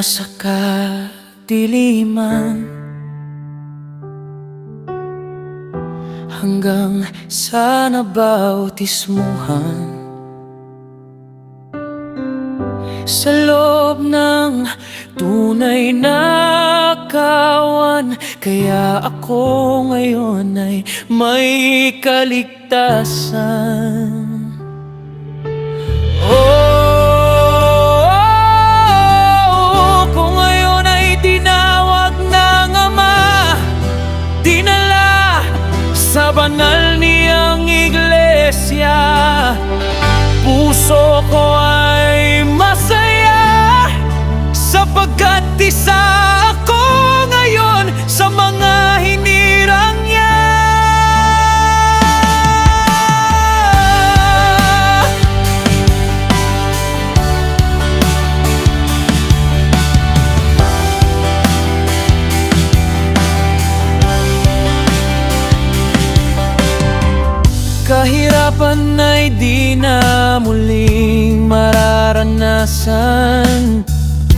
nasa kadiliman hanggang sa nabautismuhan. Sa loob ng tunay na kawan, kaya ako ngayon ay may kaligtasan. Kung ngayon ay tinawag ng Ama, dinala sa banal niyang iglesia, puso ko ay masaya sapagkat isa ako ngayon sa mga hinirang niya. Kahirapan ay di na muling mararanasan.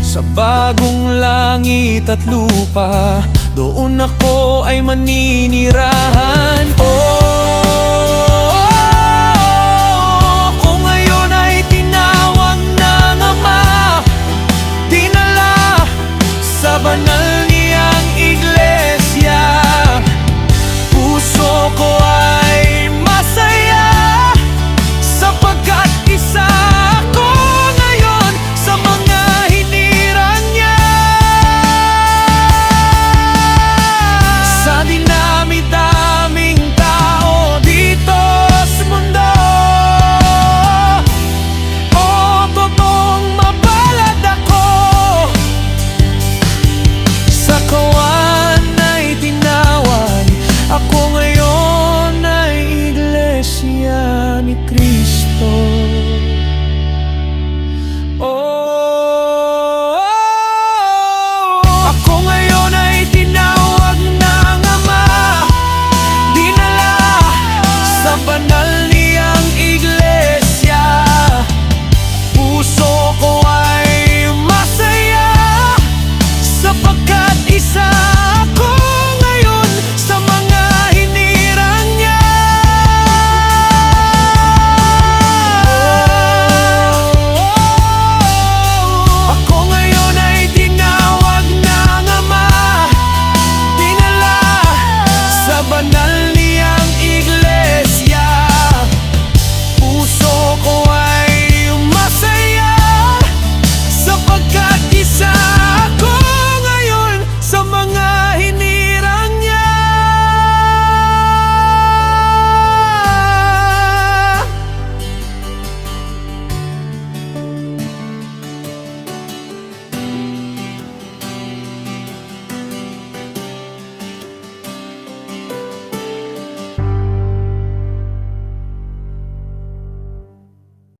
Sa bagong langit at lupa, doon ako ay maninirahan. Kung ngayon ay tinawag ng Ama, dinala sa banal